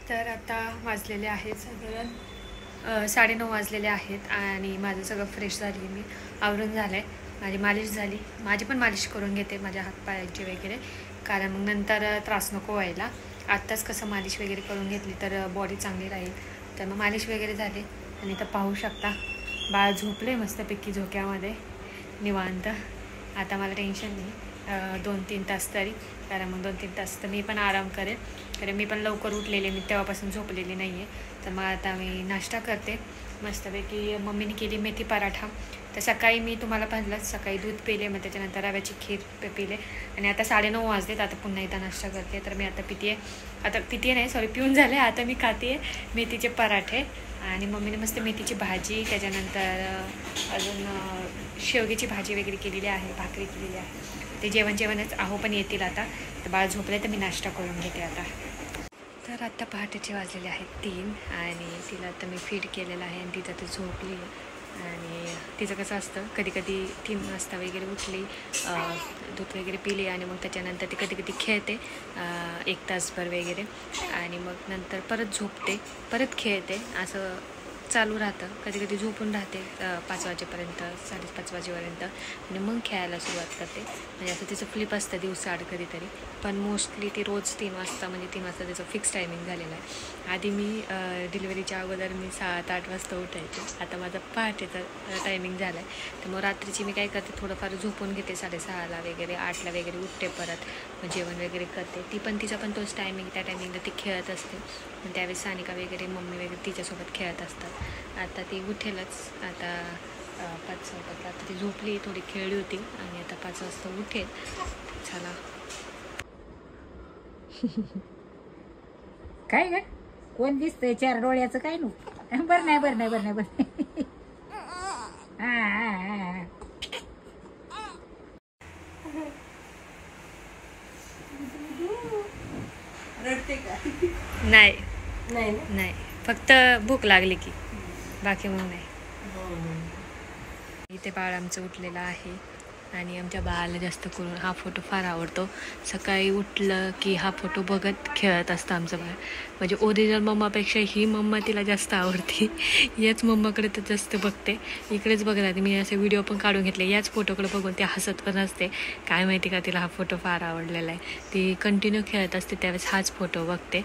तर आता वाजलेले आहेत साधारण 9:30 वाजलेले आहेत आणि माझं सगळं फ्रेश झाली, मी आवरून झालं आहे, माझी मालिश झाली, माझी पण मालिश करून घेते माझ्या हातपायांची वगैरे, कारण मग नंतर त्रास नको व्हायला. आत्ताच कसं मालिश वगैरे करून घेतली तर बॉडी चांगली राहील. तर मग मालिश वगैरे झाली आणि इथं पाहू शकता बाळ झोपले मस्तपैकी झोक्यामध्ये निवांत. आता मला टेन्शन नाही 2-3 तास तरी, कारण मग 2-3 तास तर मी पण आराम करेल, कारण मी पण लवकर उठलेले, मी तेव्हापासून झोपलेली नाही आहे. तर मग आता मी नाश्ता करते मस्तपैकी. मम्मीने केली मेथी पराठा. तर सकाळी मी तुम्हाला पाहिलंच, सकाळी दूध पिले, मग त्याच्यानंतर रव्याची खीर पिले आणि आता 9:30 वाजलेत. आता पुन्हा एकदा नाश्ता करते. तर मी आता पिते नाही सॉरी पिऊन झाले. आता मी खाते मेथीचे पराठे आणि मम्मीने मस्त मेथीची भाजी, त्याच्यानंतर अजून शेवग्याची भाजी वगैरे केलेली आहे, भाकरी केलेली आहे. ते जेवणच आहो पण येतील आता. तर बाळ झोपले तर मी नाश्ता करून घेते आता. तर आता पहाटेचे वाजलेले आहेत 3 आणि तिला आता मी फीड केलेलं आहे आणि तिथं ती झोपली आहे. आणि तिचं कसं असतं, कधी कधी 3 वाजता वगैरे उठली, दूध वगैरे पिली आणि मग त्याच्यानंतर ती कधी कधी खेळते 1 तासभर वगैरे आणि मग नंतर परत झोपते, परत खेळते, असं चालू राहतं. कधी कधी झोपून राहते 5 वाजेपर्यंत, 5:30 वाजेपर्यंत आणि मग खेळायला सुरुवात करते. म्हणजे असं तिचं फ्लिप असतं दिवसाआड कधीतरी, पण मोस्टली ती रोज 3 वाजता, म्हणजे 3 वाजता त्याचं फिक्स टायमिंग झालेलं आहे. आधी मी डिलिव्हरीच्या अगोदर मी 7-8 वाजता उठायचे. आता माझा पहाटेचा टायमिंग झाला आहे. तर मग रात्रीची मी काय करते, थोडंफार झोपून घेते 6:30ला वगैरे, 8ला वगैरे उठते, परत मग जेवण वगैरे करते. तिचा पण तोच टायमिंग, त्या टायमिंगला ती खेळत असते. त्यावेळेस सानिका वगैरे मम्मी वगैरे तिच्यासोबत खेळत असतात. आता ती उठेलच, आता 5 वाजता. आता ती झोपली, थोडी खेळली होती आणि आता 5 वाजता उठेल. चला काय ग, कोण दिसतंय 4 डोळ्याचं? काय नु, बरं नाही. रडते का? नाही, फक्त भूक लागली की, बाकी मग नाही. इथे बाळ आमचं उठलेलं आहे आणि आमच्या बाळाला जास्त करून हा फोटो फार आवडतो. सकाळी उठलं की हा फोटो बघत खेळत असतं आमचं बाळ. म्हणजे ओरिजिनल मम्मापेक्षा ही मम्मा तिला जास्त आवडते. याच मम्माकडे तर जास्त बघते, इकडेच बघत राहते. मी असे व्हिडिओ पण काढून घेतले याच फोटोकडे बघून, ते हसत पण असते. काय माहिती का, तिला हा फोटो फार आवडलेला आहे. ती कंटिन्यू खेळत असते त्यावेळेस हाच फोटो बघते.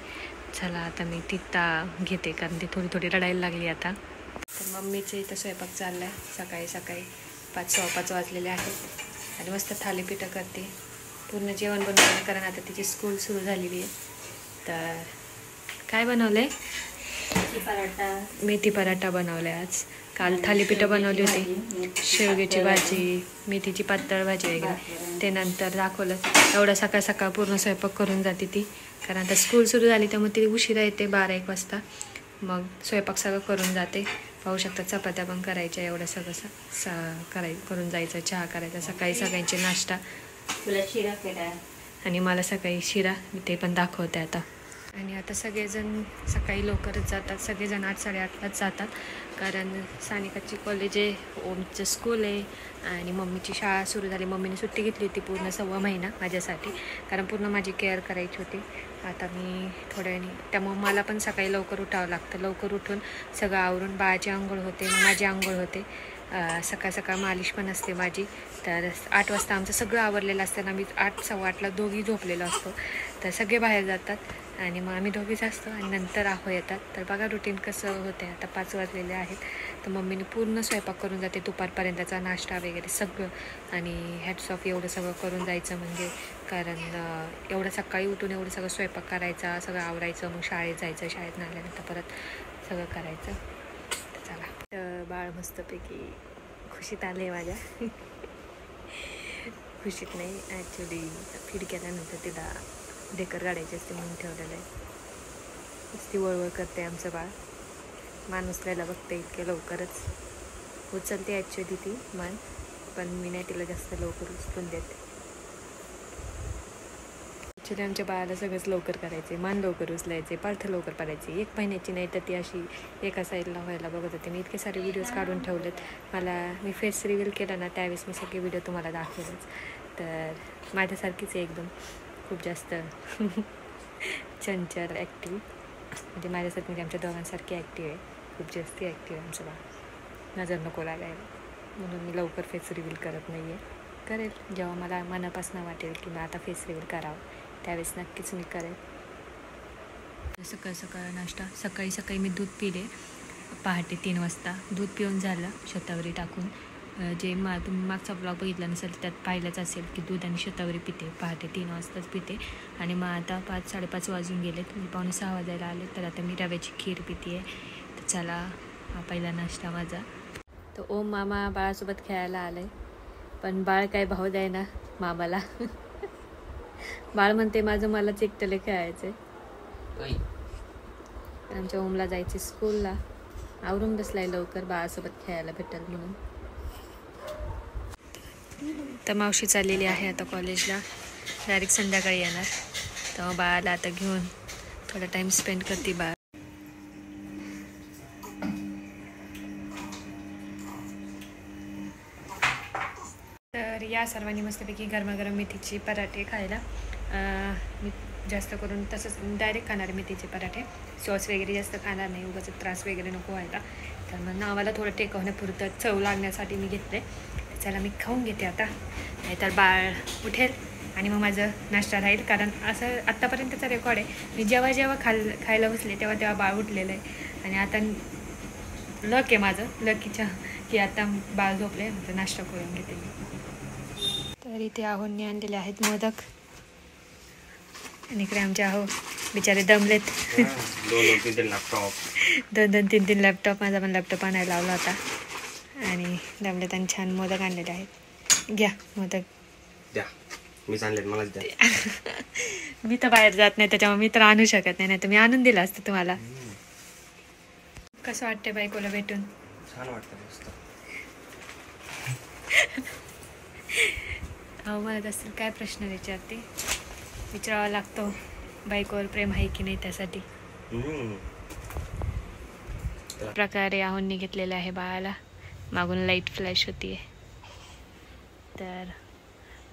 चला आता मी तित्ता घेते, कारण ती थोडी रडायला लागली आता. तर मम्मीचे इथं स्वयंपाक चालला आहे. सकाळी 5:15 वाजलेले आहेत आणि मस्त थालीपीठं करते. पूर्ण जेवण बनवलं, कारण आता तिची स्कूल सुरू झालेली आहे. तर काय बनवलं आहे? मेथी पराठा बनवला आहे आज. काल थालीपीठं बनवली होती, शेवग्याची भाजी, मेथीची पातळ भाजी वगैरे, ते नंतर दाखवलं. एवढा सकाळ पूर्ण स्वयंपाक करून जाते ती, कारण आता स्कूल सुरू झाली त्यामुळे ती उशिरा येते 12-1 वाजता. मग स्वयंपाक सगळं करून जाते. पाहू शकता चपात्या पण करायच्या, एवढं सगळं करून जायचं. चहा करायचा, सकाळी सगळ्यांचे नाश्ता. तुला शिरा केला आणि मला सकाळी शिरा, मी ते पण दाखवते आता. आणि आता सगळेजण सकाळी लवकरच जातात, सगळेजण 8-8:30लाच जातात, कारण सानिकाची कॉलेज आहे, ओमचं स्कूल आहे आणि मम्मीची शाळा सुरू झाली. मम्मीने सुट्टी घेतली होती पूर्ण 1.25 महिना माझ्यासाठी, कारण पूर्ण माझी केअर करायची होती. आता मी थोड्याने, त्यामुळे मला पण सकाळी लवकर उठावं लागतं. लवकर उठून सगळं आवरून बाळाची आंघोळ होते, माझी आंघोळ होते, सकाळ मालिश पण असते माझी. तर 8 वाजता आमचं सगळं आवरलेलं असतं. आम्ही 8-8:15ला दोघी झोपलेलो असतो. तर सगळे बाहेर जातात आणि मग आम्ही दोघीच असतो आणि नंतर आहो येतात. तर बघा रुटीन कसं होते. आता 5 वाजलेले आहेत. तर मम्मीने पूर्ण स्वयंपाक करून जाते, दुपारपर्यंतचा नाश्ता वगैरे सगळं. आणि हॅट्स ऑफ, एवढं सगळं करून जायचं म्हणजे, कारण एवढं सकाळी उठून एवढं सगळं स्वयंपाक करायचा, सगळं आवरायचं, मग शाळेत जायचं, शाळेत आल्यानंतर परत सगळं करायचं. चला, तर बाळ मस्तपैकी खुशीत आले माझ्या. खुशीत नाही, ॲक्च्युली फीड केल्यानंतर तिला ढेकर काढायची असते म्हणून ठेवलेलं आहे. ती वळवळ करते आमचं बाळ, माणूस राहायला बघते इतके लवकरच. उचलते ॲक्च्युली ती मान, पण मी नाही तिला जास्त लवकर उचलून देते. ॲक्च्युली आमच्या बाळाला सगळंच लवकर करायचे, मान लवकर उचलायचे, पालथं लवकर पाडायचे. 1 महिन्याची नाही तर ती अशी एका साईडला व्हायला बघत होते. मी इतके सारे व्हिडिओज काढून ठेवलेत. मी फेस रिव्हील केला ना, त्यावेळेस मी सगळे व्हिडिओ तुम्हाला दाखवेलच. तर माझ्यासारखीच आहे एकदम, खूप जास्त चंचल, ॲक्टिव्ह. म्हणजे माझ्यासाठी म्हणजे आमच्या दोघांसारखी ॲक्टिव्ह आहे, खूप जास्त ॲक्टिव्ह आहे आमचं बाळ. नजर नको लागायला म्हणून मी लवकर फेस रिव्हील करत नाही आहे. करेल जेव्हा मला मनापासून वाटेल की मी आता फेस रिव्हील करावं त्यावेळेस नक्कीच मी करेल. सकाळ सकाळ नाश्ता, सकाळी मी दूध पिले पहाटे 3 वाजता. दूध पिऊन झालं शतावरी टाकून. जे तुम्ही मागचा ब्लॉग बघितला नसेल त्यात पाहिलंच असेल की दूध आणि शतावरी पिते पहाटे 3 वाजताच पिते. आणि मग आता 5-5:30 वाजून गेलेत, मी 5:45 वाजायला आले. तर आता मी रव्याची खीर पिते आहे. तर चला हा पहिला नाश्ता माझा. तर ओम मामा बाळासोबत खेळायला आलं आहे, पण बाळ काय भाव द्याय ना मामाला. बाळ म्हणते माझं मलाच एकट्याला खेळायचं आहे. आमच्या ओमला जायचे स्कूलला, आवरून बसलाय लवकर बाळासोबत खेळायला भेटेल म्हणून. तर मावशी चाललेली आहे आता कॉलेजला, डायरेक्ट संध्याकाळी येणार. तेव्हा बाळाला आता घेऊन थोडा टाईम स्पेंड करते बाळ. तर या सर्वांनी मस्तपैकी गरमागरम मेथीचे पराठे खायला. मी जास्त करून तसंच डायरेक्ट खाणार मेथीचे पराठे, सॉस वगैरे जास्त खाणार नाही, उगाच त्रास वगैरे नको व्हायला. तर मग नावाला थोडं टेकवण्यापुरतं चव लागण्यासाठी मी घेतले. चला मी खाऊन घेते आता, नाहीतर बाळ उठेल आणि मग माझं नाश्ता राहील. कारण असं आत्तापर्यंतचा रेकॉर्ड आहे, मी जेव्हा खायला बसले तेव्हा बाळ उठलेलं आहे. आणि आता लक आहे माझं, लकीच्या की आता बाळ झोपले, म्हणजे नाश्ता करून घेते मी. तर इथे आहोंनी आणलेले आहेत मोदक, आणि इकडे आमचे आहो बिचारे दमलेत. 2-3 लॅपटॉप, माझा पण लॅपटॉप आणायला लावला होता आणि दमलेत. आणि छान मोदक आणलेले आहेत. घ्या मोदक द्या, मी आणलेत मलाच द्या. मी तर बाहेर जात नाही त्याच्यामुळे मी तर आणू शकत नाही, तर मी आणून दिलं असतं तुम्हाला. कसं वाटतंय बायकोला भेटून? छान वाटतं मस्त. अहो म्हणत असतील काय प्रश्न विचारते, विचारावा लागतो बायकोवर प्रेम आहे की नाही त्यासाठी. प्रकारे आहोंनी घेतलेलं आहे बाळाला. मागून लाईट फ्लॅश होतीये, तर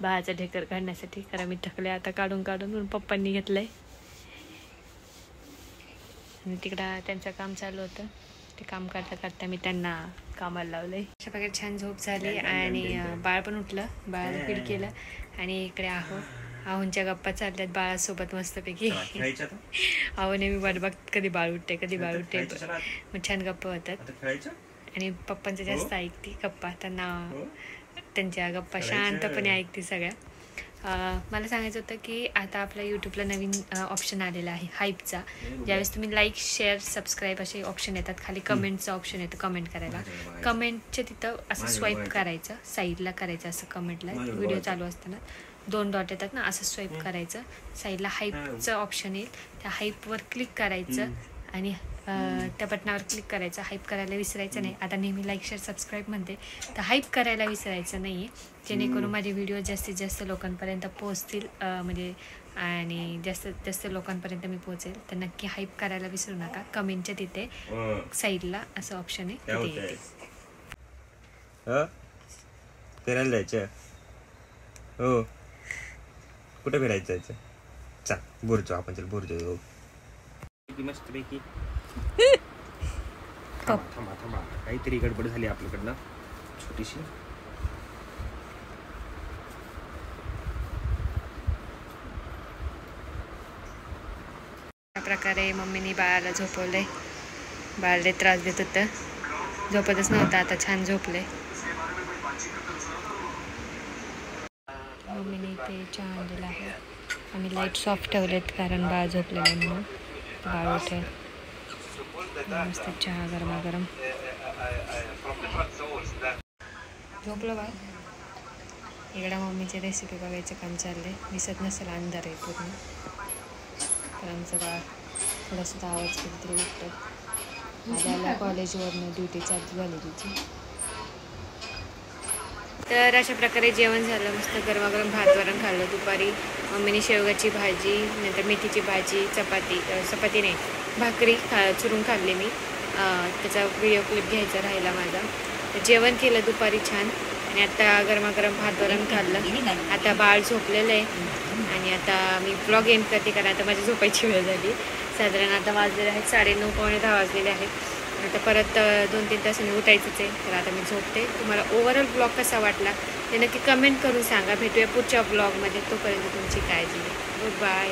बाळाचं ढेकर काढण्यासाठी, कारण मी थकले आता काढून म्हणून पप्पांनी घेतलंय. आणि तिकडं त्यांचं काम चालू होतं, ते काम करता मी त्यांना कामाला लावलंय. अशा प्रकारे छान झोप झाली आणि बाळ पण उठलं, बाळाला फीड केलं. आणि इकडे आहोंच्या गप्पा चालल्यात बाळासोबत मस्तपैकी. आहो नेहमी वाट बघत कधी बाळ उठते मग छान गप्पा होतात. आणि पप्पांचं जास्त ऐकते गप्पा, त्यांना त्यांच्या गप्पा शांतपणे ऐकते सगळ्या. मला सांगायचं होतं की आता आपल्या यूट्यूबला नवीन ऑप्शन आलेला आहे हाईपचा. ज्यावेळेस तुम्ही लाईक, शेअर, सबस्क्राईब असे ऑप्शन येतात, खाली कमेंटचं ऑप्शन येतं कमेंट करायला. कमेंटच्या तिथं असं स्वाईप करायचं, साईडला करायचं असं कमेंटला, व्हिडिओ चालू असताना 2 डॉट येतात ना, असं स्वाईप करायचं. साईडला हाईपचं ऑप्शन येईल, त्या हाईपवर क्लिक करायचं आणि त्या बटनावर क्लिक करायचं. हाईप करायला विसरायचं नाही. आता नेहमी लाईक, शेअर, सबस्क्राईब म्हणते, तर हाईप करायला विसरायचं नाही आहे, जेणेकरून माझे व्हिडिओ जास्तीत जास्त लोकांपर्यंत पोहोचतील, म्हणजे आणि जास्तीत जास्त लोकांपर्यंत मी पोहोचेल. तर नक्की हाईप करायला विसरू नका. कमेंटच्या तिथे साईडला असं ऑप्शन आहे, तिथे येते. फिरायला जायचं हो, कुठे फिरायचं जायचं? चल बोरचो आपण, चल बोरचो मस्तपैकी. थांबा काहीतरी गडबड झाली आपल्याकडनं छोटीशी. अशा प्रकारे मम्मीने बाळाला झोपवलंय. बाळाला त्रास देत होतं, झोपतच नव्हतं, आता छान झोपलंय. मम्मीने ते चहा आणलेला आहे. आम्ही लाईट सॉफ्ट ठेवलेत कारण बाळ झोपलेलं म्हणून. बाळ उठेल, मस्त चहा गरमागरम. झोपलं बाळ. इकडं मम्मीची रेसिपी बघायचं काम चाललंय. दिसत नसेल, अंधार आहे पूर्ण. तर आमचं बाळ थोडासुद्धा आवाज कधीतरी उठतं. आल्याला कॉलेजवरनं ड्युटी चालू झाली तिची. तर अशा प्रकारे जेवण झालं, मस्त गरमागरम भात वरण खाल्लं दुपारी. मम्मीने शेवगाची भाजी, नंतर मेथीची भाजी, चपाती नाही भाकरी चुरून खाल्ली मी. त्याचा व्हिडिओ क्लिप घ्यायचा राहिला माझा. तर जेवण केलं दुपारी छान, आणि आता गरमागरम भात वरण खाल्लं. आता बाळ झोपलेलं आहे आणि आता मी ब्लॉग एंड करते, कारण आता माझी झोपायची वेळ झाली. साधारण आता वाजलेले आहेत 9:30 पावणे 10 वाजलेले आहेत. आता परत 2-3 तासांनी उठायचंच आहे. तर आता मी झोपते. तुम्हाला ओव्हरऑल ब्लॉग कसा वाटला ते नक्की कमेंट करून सांगा. भेटूया पुढच्या ब्लॉगमध्ये. तोपर्यंत तुमची काळजी घ्या. Good bye.